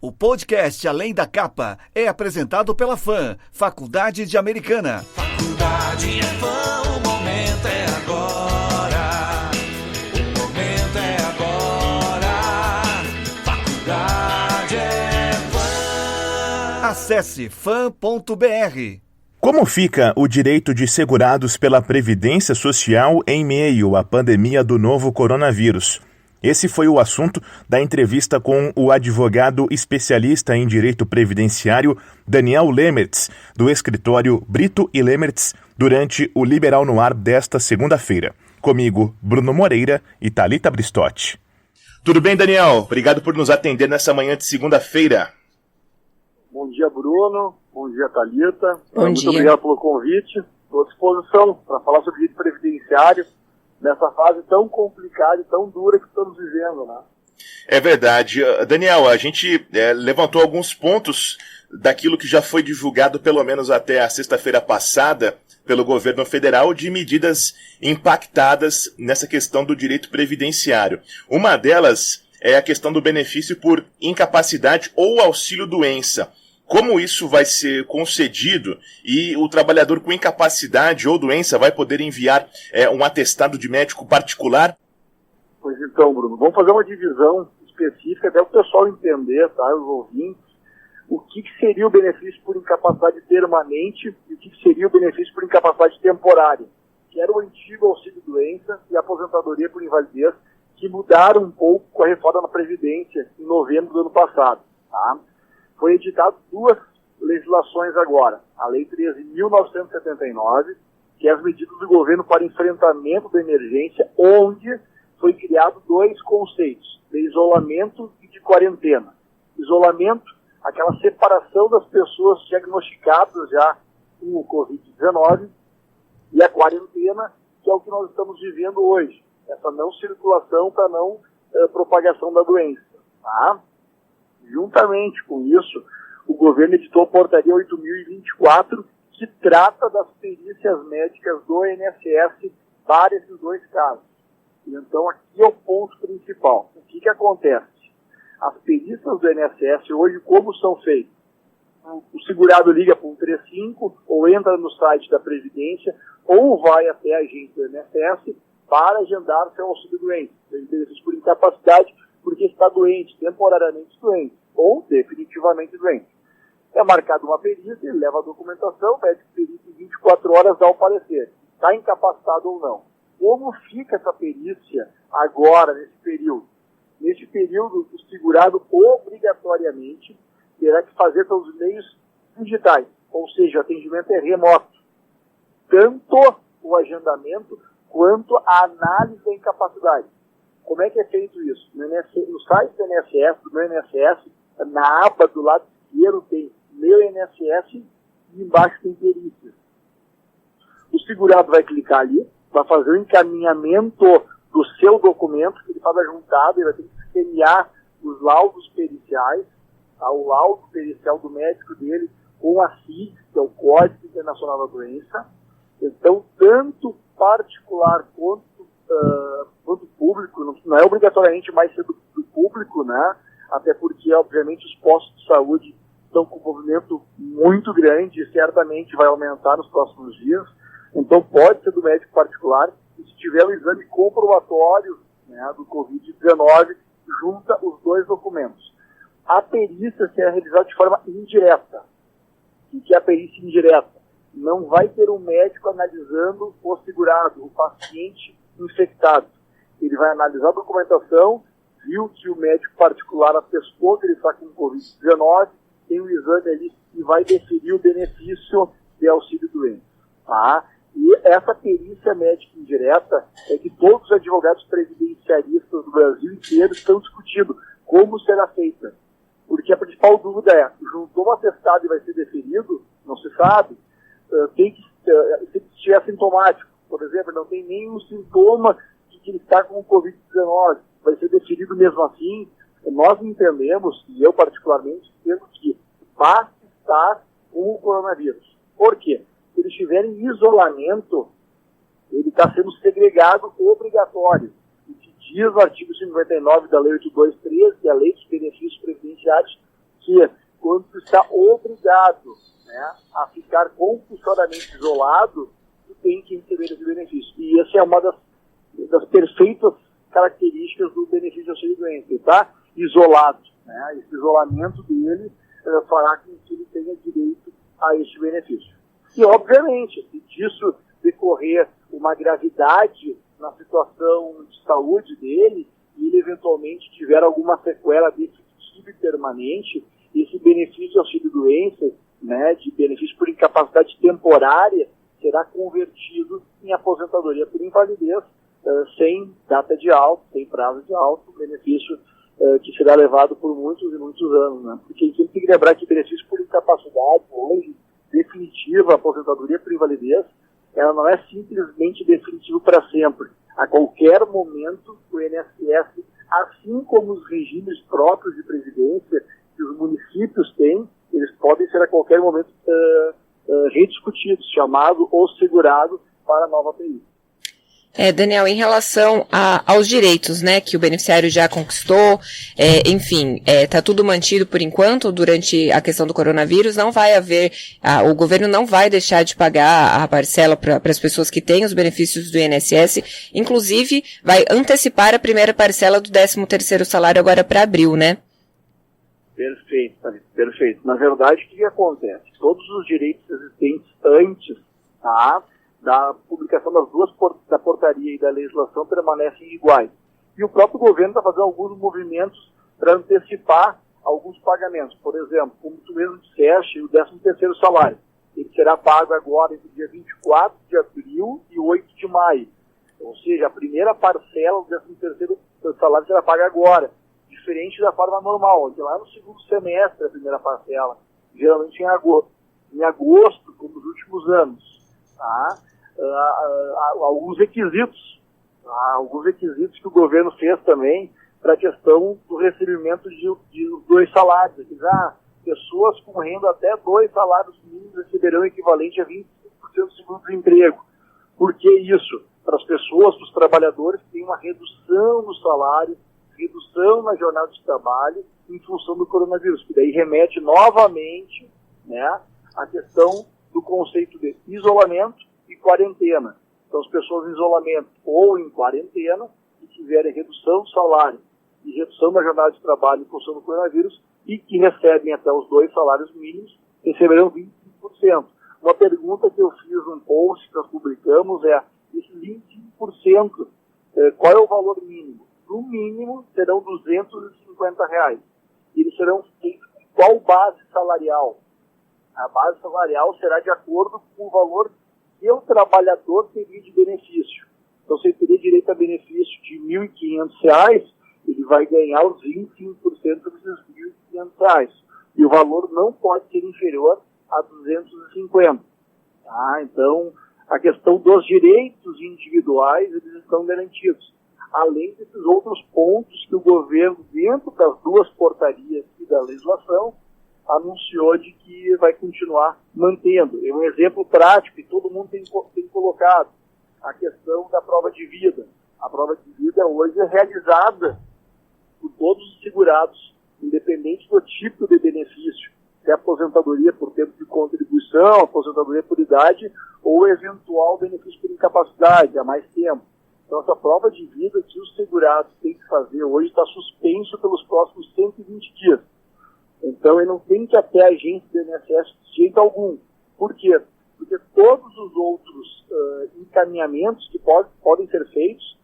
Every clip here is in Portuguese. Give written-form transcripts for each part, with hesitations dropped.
O podcast Além da Capa é apresentado pela FAM, Faculdade de Americana. Faculdade é FAM, o momento é agora. O momento é agora. Faculdade é FAM. Acesse fam.br. Como fica o direito de segurados pela Previdência Social em meio à pandemia do novo coronavírus? Esse foi o assunto da entrevista com o advogado especialista em direito previdenciário Daniel Lemertz, do escritório Brito e Lemertz, durante o Liberal no Ar desta segunda-feira. Comigo, Bruno Moreira e Thalita Bristotti. Tudo bem, Daniel? Obrigado por nos atender nessa manhã de segunda-feira. Bom dia, Bruno. Bom dia, Thalita. Muito obrigado pelo convite. Estou à disposição para falar sobre direito previdenciário nessa fase tão complicada e tão dura que estamos vivendo, né? É verdade. Daniel, a gente levantou alguns pontos daquilo que já foi divulgado, pelo menos até a sexta-feira passada, pelo governo federal, de medidas impactadas nessa questão do direito previdenciário. Uma delas é a questão do benefício por incapacidade ou auxílio-doença. Como isso vai ser concedido e o trabalhador com incapacidade ou doença vai poder enviar um atestado de médico particular? Pois então, Bruno, vamos fazer uma divisão específica até o pessoal entender, tá, os ouvintes, o que seria o benefício por incapacidade permanente e o que seria o benefício por incapacidade temporária, que era o antigo auxílio-doença e aposentadoria por invalidez, que mudaram um pouco com a reforma da Previdência em novembro do ano passado, tá? Foi editado duas legislações agora. A Lei 13.979, que é as medidas do governo para enfrentamento da emergência, onde foi criado dois conceitos, de isolamento e de quarentena. Isolamento, aquela separação das pessoas diagnosticadas já com o Covid-19, e a quarentena, que é o que nós estamos vivendo hoje, essa não circulação para não propagação da doença, tá? Juntamente com isso, o governo editou a Portaria 8.024, que trata das perícias médicas do INSS para esses dois casos. Então, aqui é o ponto principal. O que acontece? As perícias do INSS hoje, como são feitas? O segurado liga para 135, ou entra no site da Previdência, ou vai até a agência do INSS para agendar seu auxílio-doença, benefício por incapacidade, porque está doente, temporariamente doente, ou definitivamente doente. É marcada uma perícia, ele leva a documentação, o médico perito em 24 horas dá o parecer, está incapacitado ou não. Como fica essa perícia agora, nesse período? Nesse período, o segurado obrigatoriamente terá que fazer pelos meios digitais, ou seja, o atendimento é remoto. Tanto o agendamento quanto a análise da incapacidade. Como é que é feito isso? No site do INSS, do meu INSS, na aba do lado esquerdo tem meu INSS e embaixo tem perícias. O segurado vai clicar ali, vai fazer o encaminhamento do seu documento, que ele faz a juntada, ele vai ter que escanear os laudos periciais, tá? O laudo pericial do médico dele com a CID, que é o Código Internacional da Doença. Então, tanto particular quanto público, não é obrigatoriamente mais ser do público, né? Até porque, obviamente, os postos de saúde estão com um movimento muito grande e certamente vai aumentar nos próximos dias. Então, pode ser do médico particular e se tiver um exame comprobatório, né, do Covid-19, junta os dois documentos. A perícia será realizada de forma indireta. O que é a perícia indireta? Não vai ter um médico analisando o segurado, o paciente infectado. Ele vai analisar a documentação, viu que o médico particular atestou que ele está com Covid-19, tem um exame ali e vai definir o benefício de auxílio-doença. Tá? E essa perícia médica indireta é que todos os advogados previdenciaristas do Brasil inteiro estão discutindo como será feita. Porque a principal dúvida é, juntou um atestado e vai ser deferido? Não se sabe. Se estiver sintomático, por exemplo, não tem nenhum sintoma de que ele está com o Covid-19, vai ser deferido mesmo assim. Nós entendemos, e eu particularmente, entendo que basta estar com o coronavírus. Por quê? Se ele estiver em isolamento, ele está sendo segregado obrigatório. O que diz o artigo 59 da Lei 8213, que é a Lei dos Benefícios Previdenciários, Porque quando tu está obrigado, né, a ficar compulsoriamente isolado, tu tem que receber esse benefício. E essa é uma das perfeitas características do benefício de auxílio-doença. Ele está isolado, né? Esse isolamento dele fará com que ele tenha direito a este benefício. E, obviamente, se disso decorrer uma gravidade na situação de saúde dele, e ele eventualmente tiver alguma sequela definitiva e permanente, esse benefício de auxílio-doença, né, de benefício por incapacidade temporária, será convertido em aposentadoria por invalidez, sem data de alta, sem prazo de alta, um benefício que será levado por muitos e muitos anos, né? Porque a gente tem que lembrar que benefício por incapacidade, hoje, definitiva, aposentadoria por invalidez, ela não é simplesmente definitiva para sempre. A qualquer momento, o INSS, assim como os regimes próprios de previdência que os municípios têm, eles podem ser a qualquer momento rediscutidos, chamado ou segurado para a nova PI. Daniel, em relação aos direitos, né, que o beneficiário já conquistou, enfim, tá tudo mantido por enquanto durante a questão do coronavírus, não vai haver, o governo não vai deixar de pagar a parcela para as pessoas que têm os benefícios do INSS, inclusive vai antecipar a primeira parcela do 13º salário agora para abril, né? Perfeito, perfeito. Na verdade, o que acontece? Todos os direitos existentes antes, tá, da publicação das duas, da portaria e da legislação, permanecem iguais. E o próprio governo está fazendo alguns movimentos para antecipar alguns pagamentos. Por exemplo, como tu mesmo disseste, o 13º salário. Ele será pago agora entre o dia 24 de abril e 8 de maio. Ou seja, a primeira parcela do 13º salário será paga agora. Diferente da forma normal, onde lá no segundo semestre a primeira parcela, geralmente em agosto, como nos últimos anos. Tá? Alguns requisitos que o governo fez também para a questão do recebimento de 2 salários. Pessoas com renda até 2 salários mínimos receberão equivalente a 25% do seguro-desemprego. Por que isso? Para as pessoas, para os trabalhadores que têm uma redução no salário, redução na jornada de trabalho em função do coronavírus, que daí remete novamente, né, à questão do conceito de isolamento e quarentena. Então, as pessoas em isolamento ou em quarentena, que tiverem redução do salário e redução da jornada de trabalho em função do coronavírus e que recebem até os 2 salários mínimos, receberão 25%. Uma pergunta que eu fiz num post que nós publicamos é, esses 25%, qual é o valor mínimo? No mínimo, serão R$250. Eles serão feitos com qual base salarial? A base salarial será de acordo com o valor que o trabalhador teria de benefício. Então, se ele teria direito a benefício de R$1.500, ele vai ganhar os 25% desses R$1.500. E o valor não pode ser inferior a 250. Tá? Então, a questão dos direitos individuais, eles estão garantidos. Além desses outros pontos que o governo, dentro das 2 portarias e da legislação, anunciou de que vai continuar mantendo. É um exemplo prático que todo mundo tem colocado, a questão da prova de vida. A prova de vida hoje é realizada por todos os segurados, independente do tipo de benefício, se é aposentadoria por tempo de contribuição, aposentadoria por idade ou eventual benefício por incapacidade, há mais tempo. Então, essa prova de vida que os segurados têm que fazer hoje está suspenso pelos próximos 120 dias. Então, ele não tem que ir até a agência do INSS de jeito algum. Por quê? Porque todos os outros encaminhamentos que podem ser feitos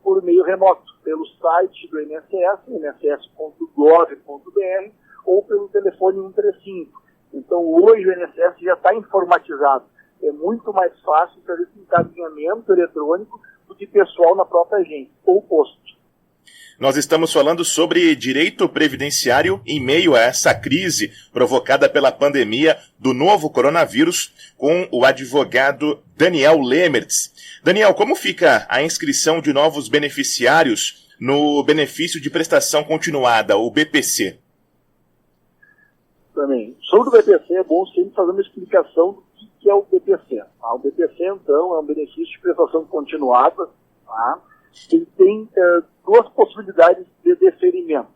por meio remoto, pelo site do INSS, inss.gov.br, ou pelo telefone 135. Então, hoje o INSS já está informatizado. É muito mais fácil fazer esse encaminhamento eletrônico do que pessoal na própria agência, ou posto. Nós estamos falando sobre direito previdenciário em meio a essa crise provocada pela pandemia do novo coronavírus com o advogado Daniel Lemertz. Daniel, como fica a inscrição de novos beneficiários no benefício de prestação continuada, o BPC? Também. Sobre o BPC, é bom sempre fazer uma explicação do que é o BPC. O BPC, então, é um benefício de prestação continuada. Ele tem 2 possibilidades de deferimento.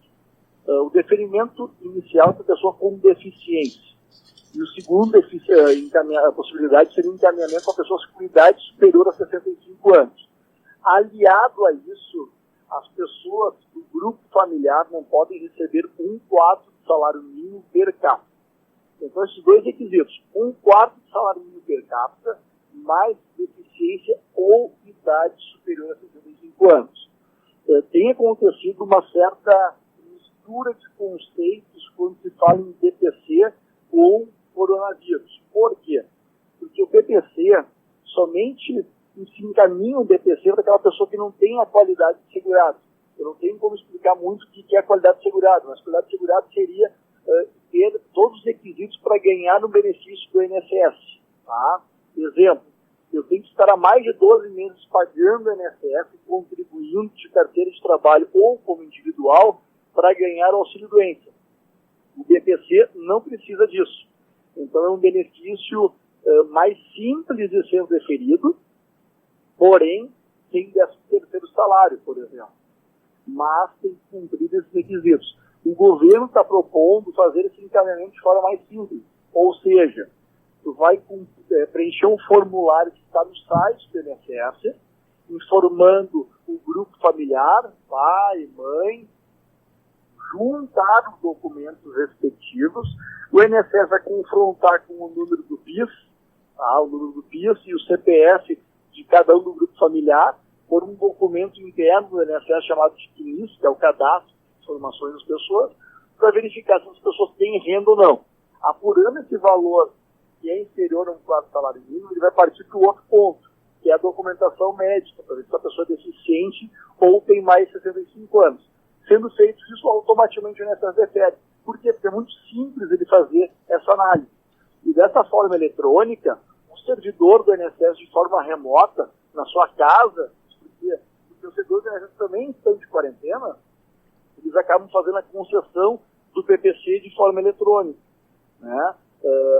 o deferimento inicial da pessoa com deficiência. E o segundo a possibilidade seria o encaminhamento para pessoas com idade superior a 65 anos. Aliado a isso, as pessoas do grupo familiar não podem receber 1/4 do salário mínimo per capita. Então, esses dois requisitos, 1/4 do salário mínimo per capita, mais deficiência ou idade superior a 65 anos. Tem acontecido uma certa mistura de conceitos quando se fala em BPC ou coronavírus. Por quê? Porque o BPC somente se encaminha o BPC para aquela pessoa que não tem a qualidade de segurado. Eu não tenho como explicar muito o que é a qualidade de segurado, mas a qualidade de segurado seria ter todos os requisitos para ganhar no benefício do INSS. Tá? Exemplo, eu tenho que estar há mais de 12 meses pagando o INSS, contribuindo de carteira de trabalho ou como individual para ganhar o auxílio-doença. O BPC não precisa disso. Então é um benefício mais simples de ser deferido, porém sem 13º salário, por exemplo. Mas tem que cumprir esses requisitos. O governo está propondo fazer esse encaminhamento de forma mais simples. Ou seja, tu vai preencher um formulário que está no site do INSS, informando o grupo familiar, pai, mãe, juntar os documentos respectivos. O INSS vai confrontar com o número do PIS, tá? O número do PIS e o CPF de cada um do grupo familiar, por um documento interno do INSS chamado de CNIS, que é o cadastro de informações das pessoas, para verificar se as pessoas têm renda ou não. Apurando esse valor que é inferior a 1/4 salário mínimo, ele vai partir para o outro ponto, que é a documentação médica, para ver se a pessoa é deficiente ou tem mais de 65 anos. Sendo feito isso, automaticamente o INSS defere. Por quê? Porque é muito simples ele fazer essa análise. E dessa forma eletrônica, o servidor do INSS de forma remota, na sua casa, porque os servidores do INSS também estão de quarentena, eles acabam fazendo a concessão do PPC de forma eletrônica. Né?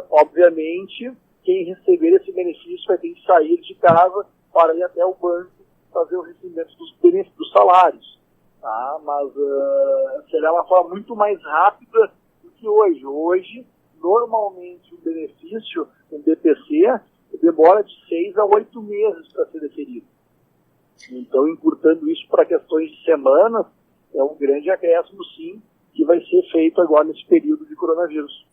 Obviamente, quem receber esse benefício vai ter que sair de casa para ir até o banco fazer o recebimento dos salários. Tá? Mas será uma forma muito mais rápida do que hoje. Hoje, normalmente, o benefício, um BPC, demora de 6 a 8 meses para ser deferido. Então, encurtando isso para questões de semanas, é um grande acréscimo, sim, que vai ser feito agora nesse período de coronavírus.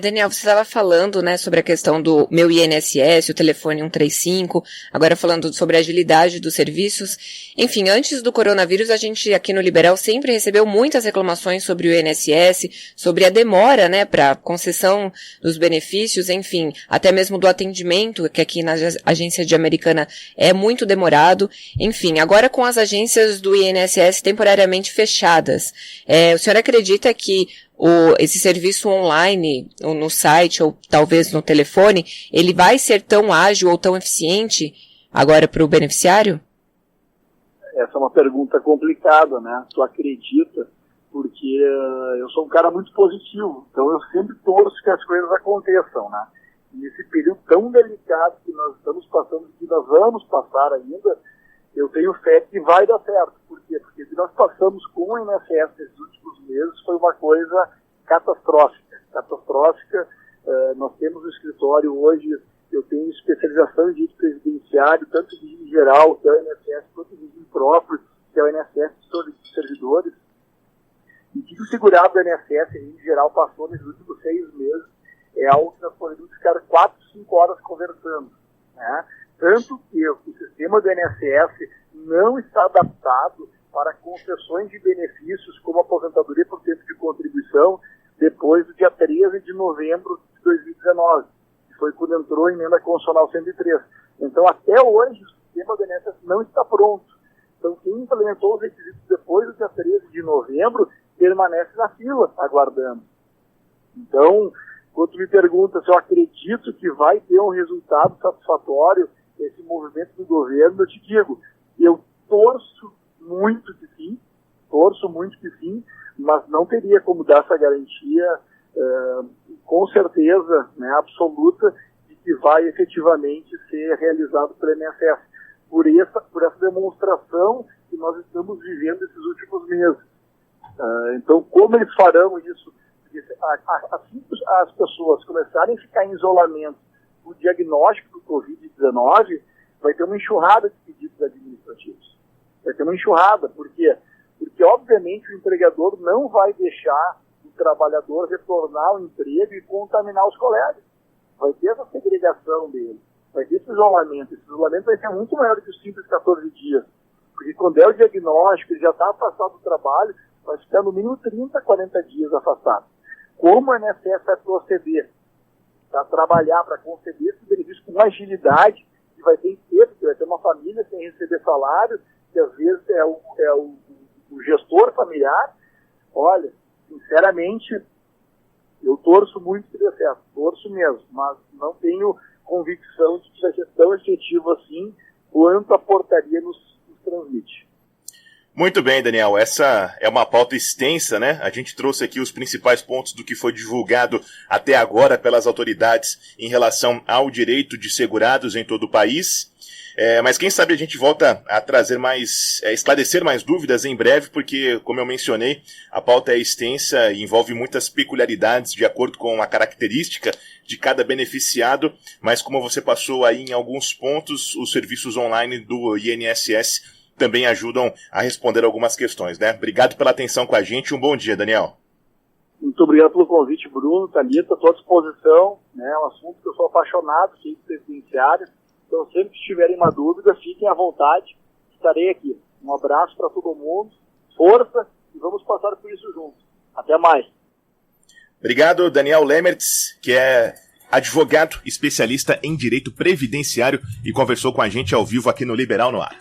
Daniel, você estava falando, né, sobre a questão do meu INSS, o telefone 135, agora falando sobre a agilidade dos serviços. Enfim, antes do coronavírus, a gente aqui no Liberal sempre recebeu muitas reclamações sobre o INSS, sobre a demora, né, para concessão dos benefícios, enfim, até mesmo do atendimento, que aqui na agência de Americana é muito demorado. Enfim, agora com as agências do INSS temporariamente fechadas, o senhor acredita que esse serviço online, ou no site, ou talvez no telefone, ele vai ser tão ágil ou tão eficiente agora para o beneficiário? Essa é uma pergunta complicada, né? Tu acredita? Porque eu sou um cara muito positivo, então eu sempre torço que as coisas aconteçam, né? E nesse período tão delicado que nós estamos passando, que nós vamos passar ainda, eu tenho fé que vai dar certo. Por quê? Porque se nós passamos com o INSS nesses últimos meses, foi uma coisa catastrófica. Nós temos no escritório hoje, eu tenho especialização em direito previdenciário, tanto em regime geral, que é o INSS, quanto em regime próprio, que é o INSS de servidores. E o que o segurado do INSS, em regime geral, passou nesses últimos 6 meses, é algo que nós podemos ficar 4, 5 horas conversando, né? Tanto que o sistema do INSS não está adaptado para concessões de benefícios como aposentadoria por tempo de contribuição depois do dia 13 de novembro de 2019, que foi quando entrou a emenda constitucional 103. Então, até hoje, o sistema do INSS não está pronto. Então, quem implementou os requisitos depois do dia 13 de novembro permanece na fila, aguardando. Então, quando me pergunta se eu acredito que vai ter um resultado satisfatório esse movimento do governo, eu te digo, eu torço muito que sim, mas não teria como dar essa garantia com certeza, né, absoluta, de que vai efetivamente ser realizado pelo INSS, por essa demonstração que nós estamos vivendo esses últimos meses. Então, como eles farão isso? Assim que as pessoas começarem a ficar em isolamento, o diagnóstico do Covid-19, vai ter uma enxurrada de pedidos administrativos. Vai ter uma enxurrada, por quê? Porque, obviamente, o empregador não vai deixar o trabalhador retornar ao emprego e contaminar os colegas. Vai ter essa segregação dele, vai ter esse isolamento. Esse isolamento vai ser muito maior do que os simples 14 dias. Porque quando é o diagnóstico, ele já está afastado do trabalho, vai ficar no mínimo 30, 40 dias afastado. Como o INSS vai proceder para trabalhar, para conceder esse benefício com agilidade, que vai ter inteiro, que vai ter uma família sem receber salário, que às vezes é o gestor familiar. Olha, sinceramente, eu torço muito que dê certo, torço mesmo, mas não tenho convicção de que vai ser tão efetivo assim quanto a portaria nos transmite. Muito bem, Daniel, essa é uma pauta extensa, né? A gente trouxe aqui os principais pontos do que foi divulgado até agora pelas autoridades em relação ao direito de segurados em todo o país. Mas quem sabe a gente volta a trazer esclarecer mais dúvidas em breve, porque, como eu mencionei, a pauta é extensa e envolve muitas peculiaridades de acordo com a característica de cada beneficiado, mas como você passou aí em alguns pontos, os serviços online do INSS também ajudam a responder algumas questões, né? Obrigado pela atenção com a gente, um bom dia, Daniel. Muito obrigado pelo convite, Bruno, Thalita, estou à disposição, né? É um assunto que eu sou apaixonado, que é previdenciário. Então, sempre que tiverem uma dúvida, fiquem à vontade, estarei aqui. Um abraço para todo mundo, força, e vamos passar por isso juntos. Até mais. Obrigado, Daniel Lemertz, que é advogado especialista em direito previdenciário e conversou com a gente ao vivo aqui no Liberal no Ar.